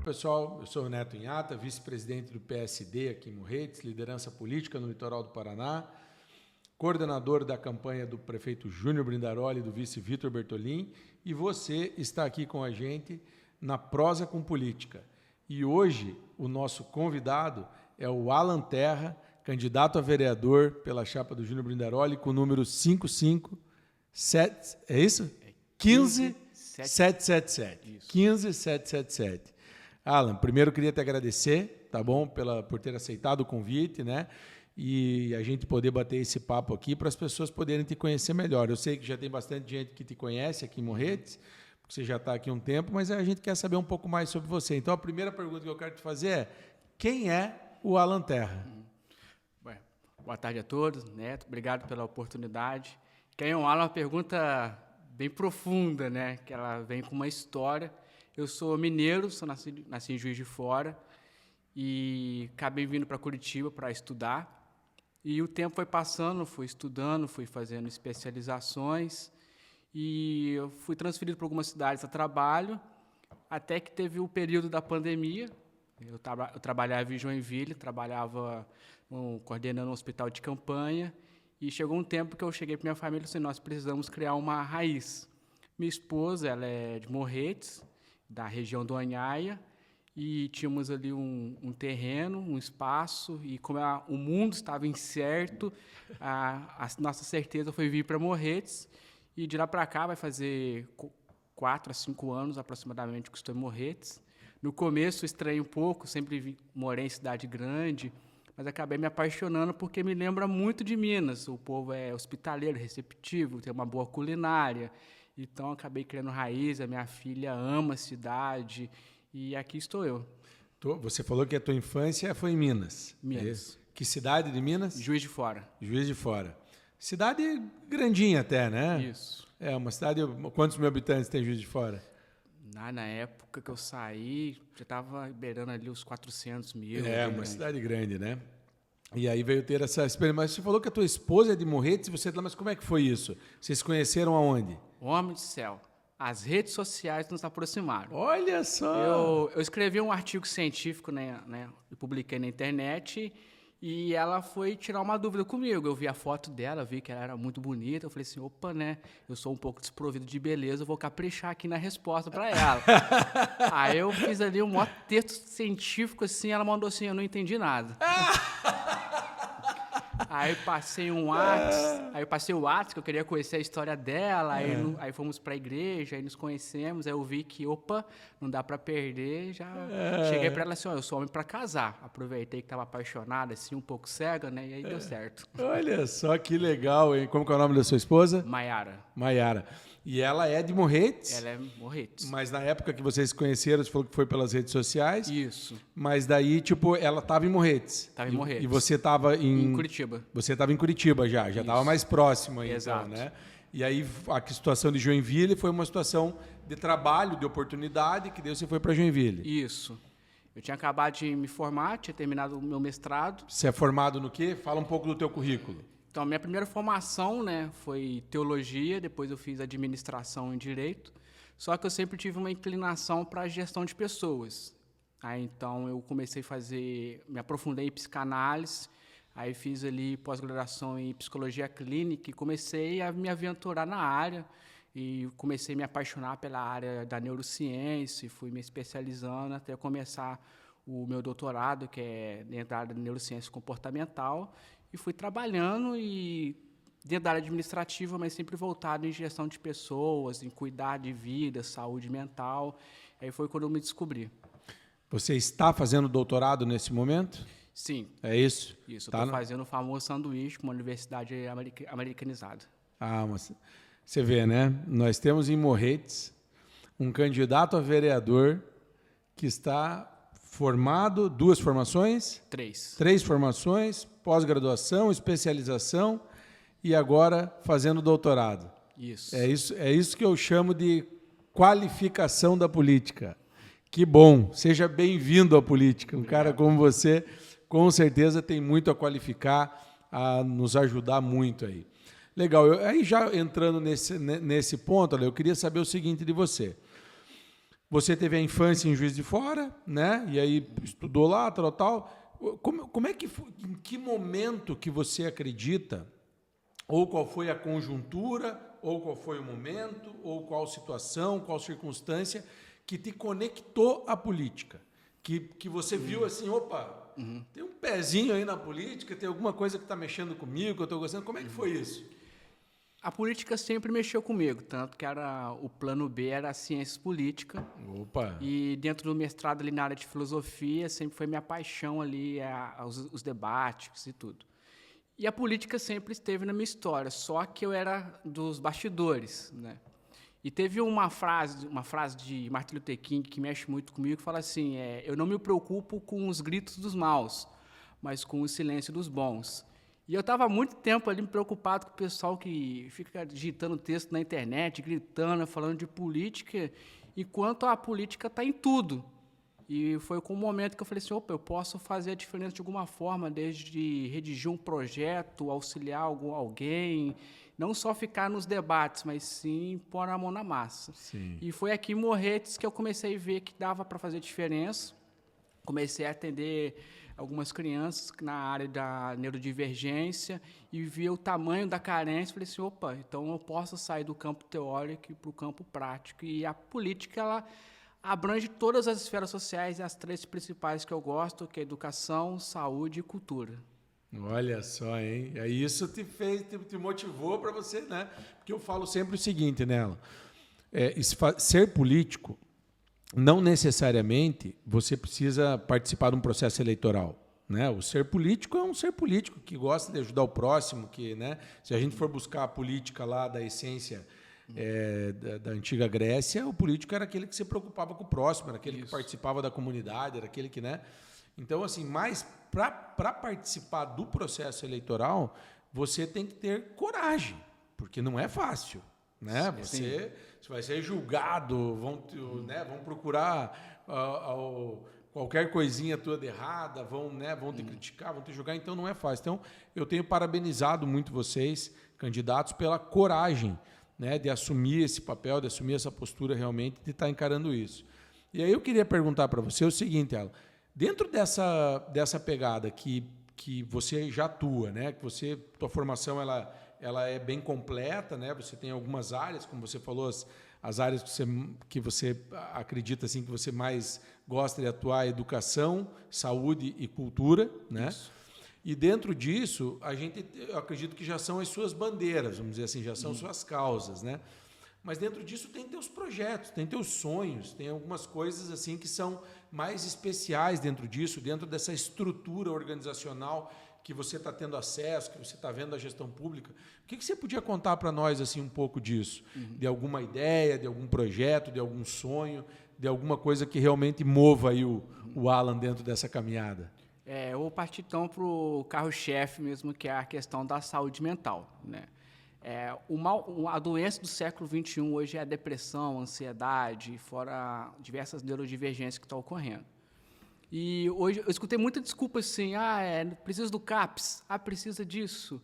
pessoal, eu sou o Neto Inhata, vice-presidente do PSD aqui em Morretes, liderança política no litoral do Paraná, coordenador da campanha do prefeito Júnior Brindaroli e do vice Vitor Bertolin, e você está aqui com a gente na Prosa com Política. E hoje o nosso convidado é o Alan Terra, candidato a vereador pela chapa do Júnior Brindaroli, com o número 557, é isso? 15777. 15777. Alan, primeiro eu queria te agradecer, tá bom, por ter aceitado o convite, né? E a gente poder bater esse papo aqui para as pessoas poderem te conhecer melhor. Eu sei que já tem bastante gente que te conhece aqui em Morretes, porque você já está aqui há um tempo, mas a gente quer saber um pouco mais sobre você. Então, a primeira pergunta que eu quero te fazer é: quem é o Alan Terra? Boa tarde a todos, Neto. Obrigado pela oportunidade. Quem é o Alan é uma pergunta bem profunda, né? Que ela vem com uma história. Eu sou mineiro, nasci em Juiz de Fora e acabei vindo para Curitiba para estudar. E o tempo foi passando, fui estudando, fui fazendo especializações e eu fui transferido para algumas cidades a trabalho, até que teve o período da pandemia. Eu trabalhava em Joinville, coordenando um hospital de campanha, e chegou um tempo que eu cheguei para minha família e disse: nós precisamos criar uma raiz. Minha esposa, ela é de Morretes, da região do Anhaia, e tínhamos ali um terreno, um espaço, e como o mundo estava incerto, a nossa certeza foi vir para Morretes, e de lá para cá vai fazer 4 a 5 anos aproximadamente que estou em Morretes. No começo estranhei um pouco, sempre morei em cidade grande, mas acabei me apaixonando porque me lembra muito de Minas. O povo é hospitaleiro, receptivo, tem uma boa culinária. Então, acabei criando raiz, a minha filha ama a cidade e aqui estou eu. Você falou que a tua infância foi em Minas. Minas. Que cidade de Minas? Juiz de Fora. Juiz de Fora. Cidade grandinha até, né? Isso. É uma cidade... Quantos mil habitantes tem Juiz de Fora? Na época que eu saí, já estava beirando ali os 400 mil. É, uma cidade grande, né? E aí veio ter essa experiência. Mas você falou que a tua esposa é de Morretes, mas como é que foi isso? Vocês se conheceram aonde? Homem do céu. As redes sociais nos aproximaram. Olha só! Eu escrevi um artigo científico, né, e publiquei na internet, e ela foi tirar uma dúvida comigo. Eu vi a foto dela, vi que ela era muito bonita. Eu falei assim: opa, né? Eu sou um pouco desprovido de beleza, eu vou caprichar aqui na resposta para ela. Aí eu fiz ali um maior texto científico, assim, ela mandou assim: eu não entendi nada. Aí passei o WhatsApp, que eu queria conhecer a história dela, aí fomos para a igreja, aí nos conhecemos, aí eu vi que, opa, não dá para perder, já cheguei para ela assim: eu sou homem para casar. Aproveitei que estava apaixonada, assim, um pouco cega, né, e aí deu certo. Olha só que legal, hein? Como que é o nome da sua esposa? Maiara. E ela é de Morretes? Ela é Morretes. Mas na época que vocês se conheceram, você falou que foi pelas redes sociais. Isso. Mas daí, tipo, ela estava em Morretes. Estava em Morretes. E você estava em Curitiba. Você estava em Curitiba já estava mais próximo aí, exato. Então, né? E aí a situação de Joinville foi uma situação de trabalho, de oportunidade, que daí você foi para Joinville. Isso. Eu tinha acabado de me formar, tinha terminado o meu mestrado. Você é formado no quê? Fala um pouco do teu currículo. Então, a minha primeira formação, né, foi teologia, depois eu fiz administração em direito, só que eu sempre tive uma inclinação para a gestão de pessoas. Aí, então, eu comecei a me aprofundei em psicanálise, aí fiz ali pós-graduação em psicologia clínica e comecei a me aventurar na área e comecei a me apaixonar pela área da neurociência, fui me especializando até começar o meu doutorado, que é dentro da área de neurociência comportamental, e fui trabalhando dentro da área administrativa, mas sempre voltado em gestão de pessoas, em cuidar de vida, saúde mental. Aí foi quando eu me descobri. Você está fazendo doutorado nesse momento? Sim. É isso? Isso. Estou fazendo o famoso sanduíche com uma universidade americanizada. Mas você vê, né? Nós temos em Morretes um candidato a vereador que está formado, 2 formações? 3. 3 formações, pós-graduação, especialização e agora fazendo doutorado. Isso. É isso que eu chamo de qualificação da política. Que bom, seja bem-vindo à política. Um cara como você, com certeza, tem muito a qualificar, a nos ajudar muito aí. Legal, aí já entrando nesse ponto, eu queria saber o seguinte de você. Você teve a infância em Juiz de Fora, né? E aí estudou lá, tal. Como é que foi, em que momento que você acredita, ou qual foi a conjuntura, ou qual foi o momento, ou qual situação, qual circunstância que te conectou à política? Que você viu assim, opa, tem um pezinho aí na política, tem alguma coisa que está mexendo comigo, que eu estou gostando. Como é que foi isso? A política sempre mexeu comigo, tanto que o plano B era a ciências políticas. Opa! E dentro do mestrado ali na área de filosofia, sempre foi minha paixão ali, os debates e tudo. E a política sempre esteve na minha história, só que eu era dos bastidores, né? E teve uma frase de Martin Luther King que mexe muito comigo, que fala assim, eu não me preocupo com os gritos dos maus, mas com o silêncio dos bons. E eu estava há muito tempo ali preocupado com o pessoal que fica digitando texto na internet, gritando, falando de política, enquanto a política está em tudo. E foi com o momento que eu falei assim, opa, eu posso fazer a diferença de alguma forma, desde redigir um projeto, auxiliar alguém, não só ficar nos debates, mas sim pôr a mão na massa. Sim. E foi aqui em Morretes que eu comecei a ver que dava para fazer diferença. Comecei a atender algumas crianças na área da neurodivergência e vi o tamanho da carência. Falei assim, opa, então eu posso sair do campo teórico para o campo prático. E a política, ela abrange todas as esferas sociais e as 3 principais que eu gosto, que é educação, saúde e cultura. Olha só, hein? Aí isso te motivou para você, né? Porque eu falo sempre o seguinte nela, ser político, não necessariamente você precisa participar de um processo eleitoral, né? O ser político é um ser político que gosta de ajudar o próximo, que, né? Se a gente for buscar a política lá da essência da antiga Grécia, o político era aquele que se preocupava com o próximo, era aquele que participava da comunidade, era aquele que, né? Então, assim, mas para participar do processo eleitoral, você tem que ter coragem, porque não é fácil, né? Você vai ser julgado, vão procurar qualquer coisinha tua de errada, vão te criticar, vão te julgar, então não é fácil. Então, eu tenho parabenizado muito vocês, candidatos, pela coragem, né, de assumir esse papel, de assumir essa postura realmente, de estar encarando isso. E aí eu queria perguntar para você o seguinte, Alan, dentro dessa pegada que você já atua, né, que tua formação ela é bem completa, né, você tem algumas áreas, como você falou, as áreas que você acredita assim, que você mais gosta de atuar, educação, saúde e cultura, né? Isso. E dentro disso, eu acredito que já são as suas bandeiras, vamos dizer assim, já são suas causas, né? Mas dentro disso tem teus projetos, tem teus sonhos, tem algumas coisas assim que são mais especiais dentro disso, dentro dessa estrutura organizacional que você está tendo acesso, que você está vendo da gestão pública. O que você podia contar para nós assim um pouco disso? De alguma ideia, de algum projeto, de algum sonho, de alguma coisa que realmente mova aí o Alan dentro dessa caminhada? Eu vou partir então para o carro-chefe mesmo, que é a questão da saúde mental, né? A doença do século XXI hoje é a depressão, a ansiedade, fora diversas neurodivergências que estão ocorrendo. E hoje eu escutei muita desculpa assim, precisa do CAPS, precisa disso.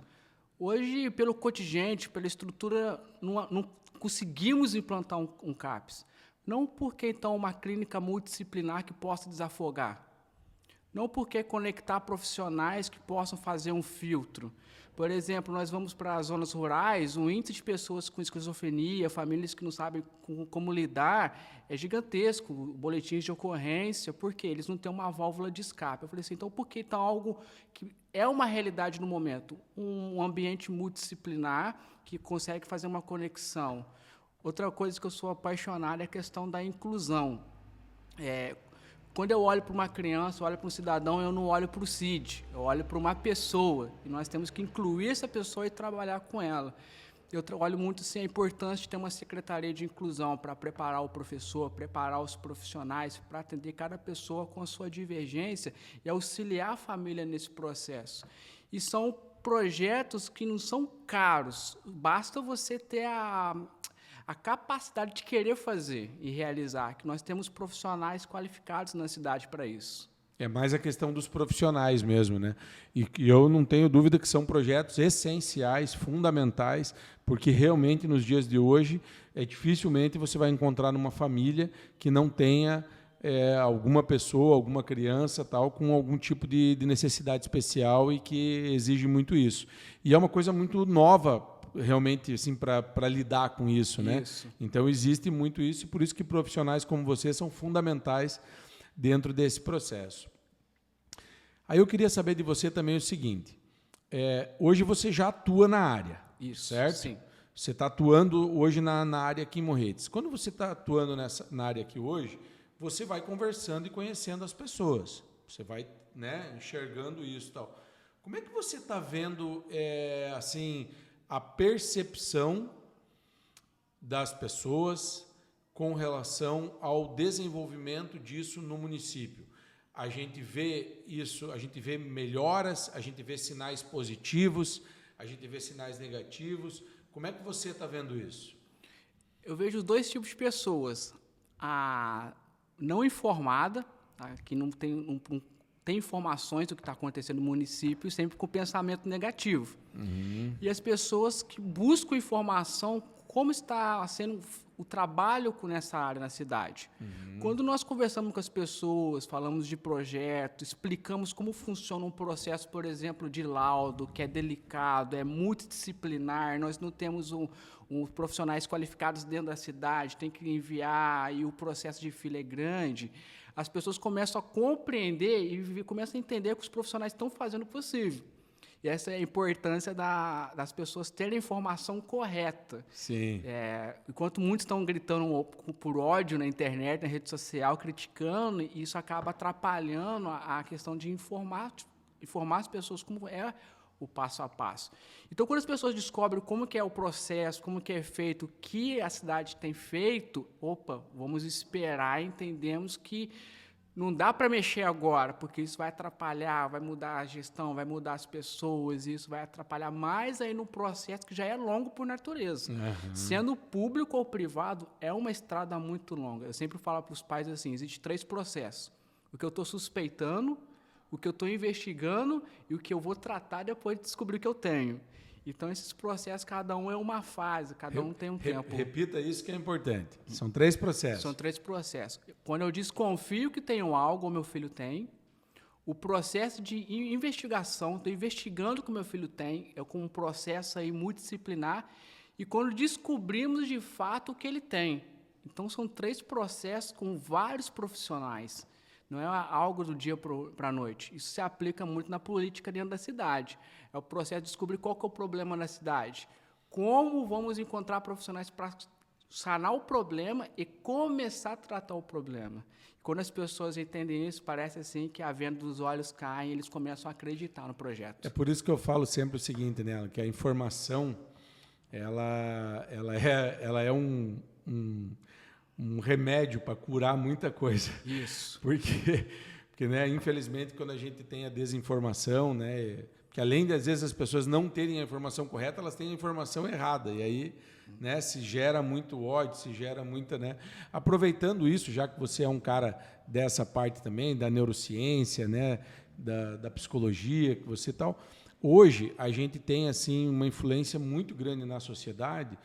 Hoje, pelo contingente, pela estrutura, não conseguimos implantar um CAPS. Não porque, então, uma clínica multidisciplinar que possa desafogar. Não porque conectar profissionais que possam fazer um filtro. Por exemplo, nós vamos para as zonas rurais, o índice de pessoas com esquizofrenia, famílias que não sabem como lidar, é gigantesco. Boletins de ocorrência, porque eles não têm uma válvula de escape. Eu falei assim, então por que então algo que é uma realidade no momento? Um ambiente multidisciplinar que consegue fazer uma conexão. Outra coisa que eu sou apaixonado é a questão da inclusão. Quando eu olho para uma criança, eu olho para um cidadão, eu não olho para o CID, eu olho para uma pessoa, e nós temos que incluir essa pessoa e trabalhar com ela. Eu olho muito assim, a importância de ter uma secretaria de inclusão para preparar o professor, preparar os profissionais, para atender cada pessoa com a sua divergência e auxiliar a família nesse processo. E são projetos que não são caros, basta você ter a capacidade de querer fazer e realizar, que nós temos profissionais qualificados na cidade para isso. É mais a questão dos profissionais mesmo, né? E eu não tenho dúvida que são projetos essenciais, fundamentais, porque realmente nos dias de hoje dificilmente você vai encontrar numa família que não tenha alguma pessoa, alguma criança tal com algum tipo de necessidade especial e que exige muito isso. E é uma coisa muito nova realmente assim para lidar com isso, né? Então existe muito isso e por isso que profissionais como você são fundamentais dentro desse processo. Aí eu queria saber de você também o seguinte, hoje você já atua na área, certo? Sim. Você está atuando hoje na área aqui em Morretes. Quando você está atuando na área aqui hoje, você vai conversando e conhecendo as pessoas, você vai, né, enxergando isso e tal. Como é que você está vendo assim, a percepção das pessoas com relação ao desenvolvimento disso no município? A gente vê isso, a gente vê melhoras, a gente vê sinais positivos, a gente vê sinais negativos. Como é que você está vendo isso? Eu vejo dois tipos de pessoas. A não informada, tá? Que não tem informações do que está acontecendo no município, sempre com pensamento negativo. E as pessoas que buscam informação, como está sendo o trabalho nessa área na cidade. Quando nós conversamos com as pessoas, falamos de projeto, explicamos como funciona um processo, por exemplo, de laudo, que é delicado, é multidisciplinar, nós não temos profissionais qualificados dentro da cidade, tem que enviar, e o processo de fila é grande, as pessoas começam a compreender e começam a entender que os profissionais estão fazendo o possível. E essa é a importância das pessoas terem a informação correta. Sim. Enquanto muitos estão gritando por ódio na internet, na rede social, criticando, isso acaba atrapalhando a questão de informar as pessoas como é o passo a passo. Então, quando as pessoas descobrem como que é o processo, como que é feito, o que a cidade tem feito, vamos esperar e entendemos que não dá para mexer agora, porque isso vai atrapalhar, vai mudar a gestão, vai mudar as pessoas, isso vai atrapalhar mais aí no processo que já é longo por natureza. Sendo público ou privado, é uma estrada muito longa. Eu sempre falo para os pais assim, existem 3 processos. O que eu estou suspeitando, o que eu estou investigando e o que eu vou tratar depois de descobrir o que eu tenho. Então, esses processos, cada um é uma fase, cada um tem um tempo. Repita isso que é importante. São 3 processos. São 3 processos. Quando eu desconfio que tenho algo, o meu filho tem, o processo de investigação, estou investigando o que o meu filho tem, é com um processo aí multidisciplinar, e quando descobrimos de fato o que ele tem. Então, são 3 processos com vários profissionais. Não é algo do dia para a noite. Isso se aplica muito na política dentro da cidade. É o processo de descobrir qual que é o problema na cidade. Como vamos encontrar profissionais para sanar o problema e começar a tratar o problema. Quando as pessoas entendem isso, parece assim que a venda dos olhos cai e eles começam a acreditar no projeto. É por isso que eu falo sempre o seguinte, né, que a informação ela é um remédio para curar muita coisa. Isso. Porque né, infelizmente, quando a gente tem a desinformação, né, que além de, às vezes, as pessoas não terem a informação correta, elas têm a informação errada. E aí, né, se gera muito ódio, se gera muita... Né, aproveitando isso, já que você é um cara dessa parte também, da neurociência, né, da psicologia, que você tal... Hoje, a gente tem assim, uma influência muito grande na sociedade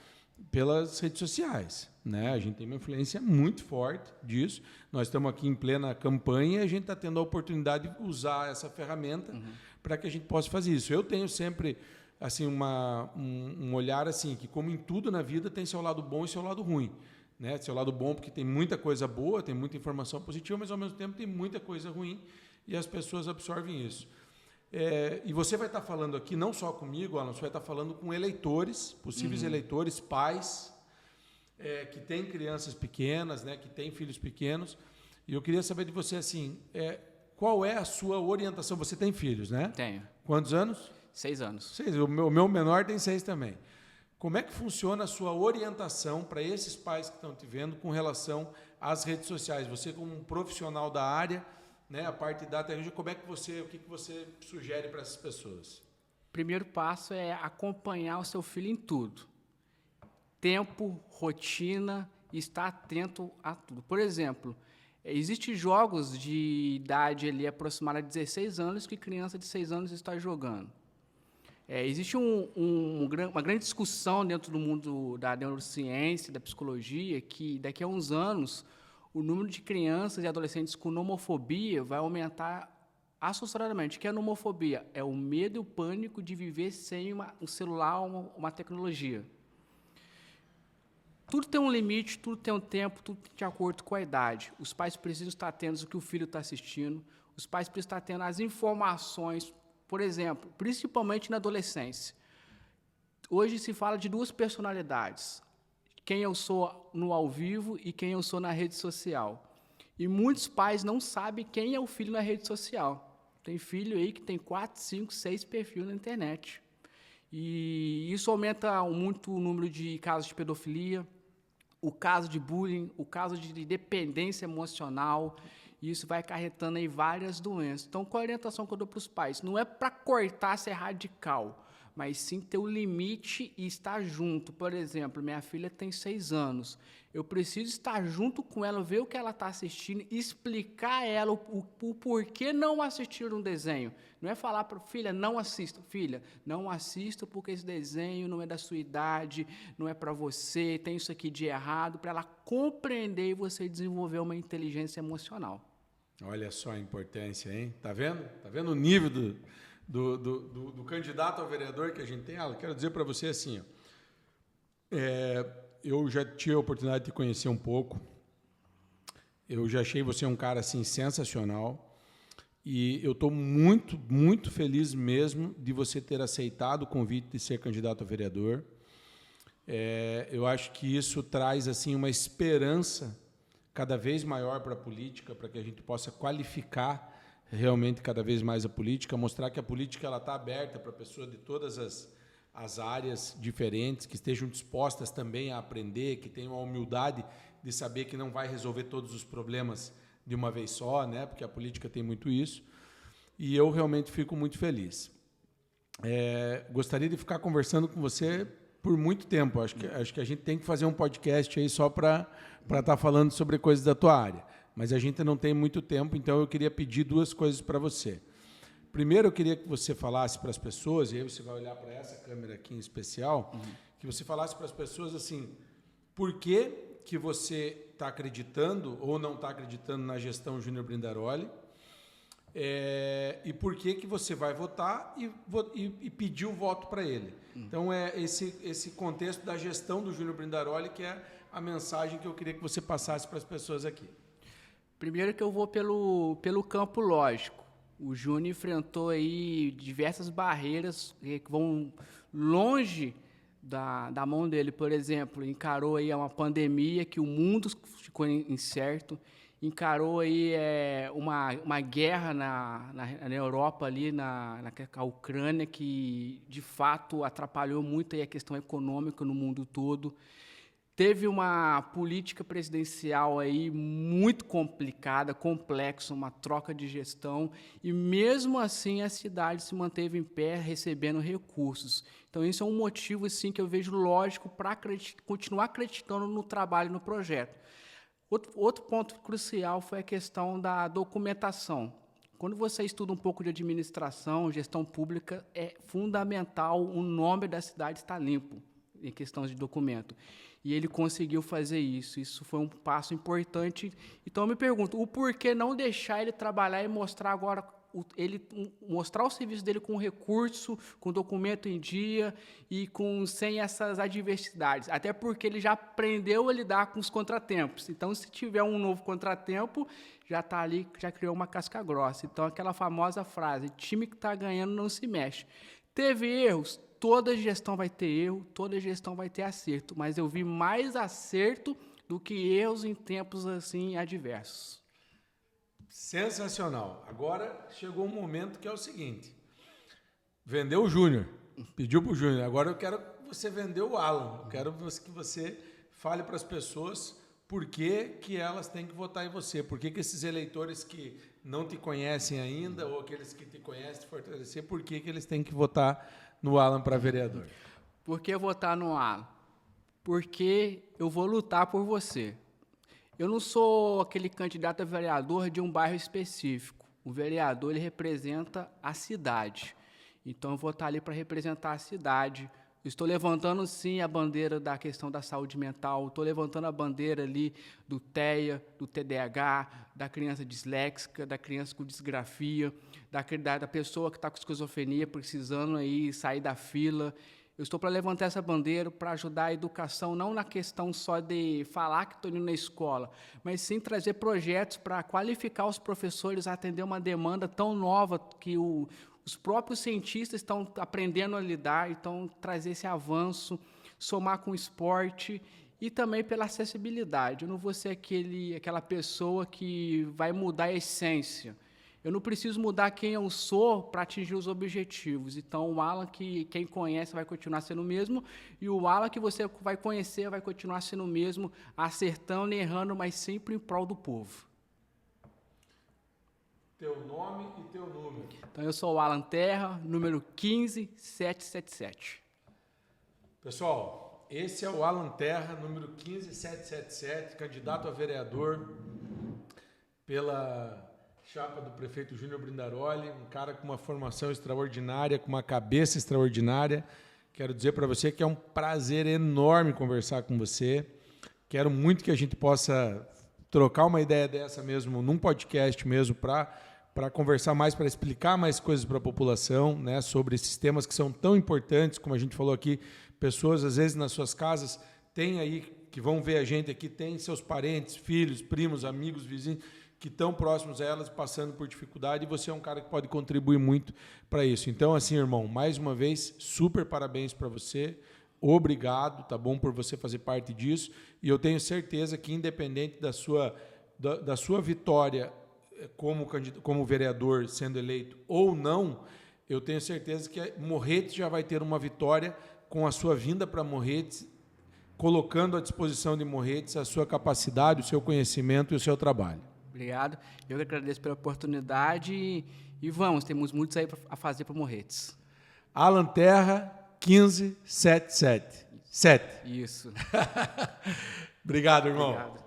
pelas redes sociais. Né? A gente tem uma influência muito forte disso. Nós estamos aqui em plena campanha e a gente está tendo a oportunidade de usar essa ferramenta para que a gente possa fazer isso. Eu tenho sempre assim, um olhar assim, que, como em tudo na vida, tem seu lado bom e seu lado ruim. Né? Seu lado bom porque tem muita coisa boa, tem muita informação positiva, mas, ao mesmo tempo, tem muita coisa ruim e as pessoas absorvem isso. E você vai estar falando aqui, não só comigo, Alan, você vai estar falando com eleitores, possíveis eleitores, pais, que têm crianças pequenas, né, que têm filhos pequenos. E eu queria saber de você, assim, qual é a sua orientação? Você tem filhos, né? Tenho. Quantos anos? 6 anos. 6. O meu menor tem 6 também. Como é que funciona a sua orientação para esses pais que estão te vendo com relação às redes sociais? Você, como um profissional da área, né, a parte da tecnologia, o que você sugere para essas pessoas? Primeiro passo é acompanhar o seu filho em tudo. Tempo, rotina, e estar atento a tudo. Por exemplo, Existem jogos de idade ali aproximada de 16 anos que criança de 6 anos está jogando. Existe uma grande discussão dentro do mundo da neurociência, da psicologia, que daqui a uns anos o número de crianças e adolescentes com nomofobia vai aumentar assustadoramente. O que é nomofobia? É o medo e o pânico de viver sem um celular ou uma tecnologia. Tudo tem um limite, tudo tem um tempo, tudo de acordo com a idade. Os pais precisam estar atentos ao que o filho está assistindo, os pais precisam estar atentos às informações, por exemplo, principalmente na adolescência. Hoje se fala de duas personalidades, quem eu sou no ao vivo e quem eu sou na rede social. E muitos pais não sabem quem é o filho na rede social. Tem filho aí que tem 4, 5, 6 perfis na internet. E isso aumenta muito o número de casos de pedofilia, o caso de bullying, o caso de dependência emocional, e isso vai acarretando aí várias doenças. Então, qual a orientação que eu dou para os pais? Não é para cortar, ser radical, mas sim ter o limite e estar junto. Por exemplo, minha filha tem 6 anos. Eu preciso estar junto com ela, ver o que ela está assistindo, explicar a ela o porquê não assistir um desenho. Não é falar para filha, não assista. Filha, não assista porque esse desenho não é da sua idade, não é para você, tem isso aqui de errado, para ela compreender e você desenvolver uma inteligência emocional. Olha só a importância, hein? Tá vendo? Tá vendo o nível do candidato ao vereador que a gente tem? Eu quero dizer para você assim, ó, eu já tive a oportunidade de te conhecer um pouco, eu já achei você um cara assim, sensacional, e eu estou muito, muito feliz mesmo de você ter aceitado o convite de ser candidato a vereador. Eu acho que isso traz assim, uma esperança cada vez maior para a política, para que a gente possa qualificar realmente cada vez mais a política, mostrar que a política está aberta para pessoas de todas as áreas diferentes, que estejam dispostas também a aprender, que tenham a humildade de saber que não vai resolver todos os problemas de uma vez só, né? Porque a política tem muito isso, e eu realmente fico muito feliz. Gostaria de ficar conversando com você por muito tempo, acho que a gente tem que fazer um podcast aí só para estar falando sobre coisas da tua área, mas a gente não tem muito tempo, então eu queria pedir 2 coisas para você. Primeiro, eu queria que você falasse para as pessoas, e aí você vai olhar para essa câmera aqui em especial, que você falasse para as pessoas assim, por que você está acreditando ou não está acreditando na gestão Júnior Brindaroli, e por que você vai votar e pedir o voto para ele. Então, esse contexto da gestão do Júnior Brindaroli, que é a mensagem que eu queria que você passasse para as pessoas aqui. Primeiro que eu vou pelo campo lógico. O Júnior enfrentou aí diversas barreiras que vão longe da mão dele. Por exemplo, encarou aí uma pandemia que o mundo ficou incerto, encarou aí uma guerra na Europa, ali na Ucrânia, que de fato atrapalhou muito aí a questão econômica no mundo todo. Teve uma política presidencial aí muito complicada, complexa, uma troca de gestão, e mesmo assim a cidade se manteve em pé, recebendo recursos. Então, isso é um motivo assim, que eu vejo lógico para continuar acreditando no trabalho, no projeto. Outro ponto crucial foi a questão da documentação. Quando você estuda um pouco de administração, gestão pública, é fundamental o nome da cidade estar limpo em questão de documento. E ele conseguiu fazer isso. Isso foi um passo importante. Então, eu me pergunto, o porquê não deixar ele trabalhar e mostrar agora, mostrar o serviço dele com recurso, com documento em dia e sem essas adversidades. Até porque ele já aprendeu a lidar com os contratempos. Então, se tiver um novo contratempo, já está ali, já criou uma casca grossa. Então, aquela famosa frase, time que está ganhando não se mexe. Teve erros? Toda gestão vai ter erro, toda gestão vai ter acerto, mas eu vi mais acerto do que erros em tempos assim adversos. Sensacional. Agora chegou um momento que é o seguinte, vendeu o Júnior, pediu para o Júnior, agora eu quero que você vendeu o Alan, eu quero que você fale para as pessoas por que elas têm que votar em você, por que esses eleitores que não te conhecem ainda, ou aqueles que te conhecem, te fortalecer, por que eles têm que votar no Alan para vereador? Por que votar no Alan? Porque eu vou lutar por você. Eu não sou aquele candidato a vereador de um bairro específico. O vereador, ele representa a cidade. Então, eu vou estar ali para representar a cidade. Eu estou levantando, sim, a bandeira da questão da saúde mental, estou levantando a bandeira ali do TEA, do TDAH, da criança disléxica, da criança com disgrafia, da pessoa que está com esquizofrenia, precisando aí sair da fila. Eu estou para levantar essa bandeira para ajudar a educação, não na questão só de falar que estou indo na escola, mas sim trazer projetos para qualificar os professores a atender uma demanda tão nova que os próprios cientistas estão aprendendo a lidar, então trazer esse avanço, somar com o esporte e também pela acessibilidade. Eu não vou ser aquela pessoa que vai mudar a essência. Eu não preciso mudar quem eu sou para atingir os objetivos. Então, o Alan que quem conhece vai continuar sendo o mesmo, e o Alan que você vai conhecer vai continuar sendo o mesmo, acertando e errando, mas sempre em prol do povo. Teu nome e teu número. Então, eu sou o Alan Terra, número 15777. Pessoal, esse é o Alan Terra, número 15777, candidato a vereador pela chapa do prefeito Júnior Brindaroli, um cara com uma formação extraordinária, com uma cabeça extraordinária. Quero dizer para você que é um prazer enorme conversar com você. Quero muito que a gente possa trocar uma ideia dessa mesmo, num podcast mesmo, para conversar mais, para explicar mais coisas para a população, né, sobre esses temas que são tão importantes, como a gente falou aqui. Pessoas, às vezes, nas suas casas, têm aí, que vão ver a gente aqui, têm seus parentes, filhos, primos, amigos, vizinhos, que estão próximos a elas, passando por dificuldade, e você é um cara que pode contribuir muito para isso. Então, assim, irmão, mais uma vez, super parabéns para você, obrigado, tá bom, por você fazer parte disso, e eu tenho certeza que, independente da sua vitória como vereador sendo eleito ou não, eu tenho certeza que Morretes já vai ter uma vitória com a sua vinda para Morretes, colocando à disposição de Morretes a sua capacidade, o seu conhecimento e o seu trabalho. Obrigado. Eu que agradeço pela oportunidade e vamos, temos muitos aí a fazer para Morretes. Alan Terra, 15777. Isso. Obrigado, irmão. Obrigado.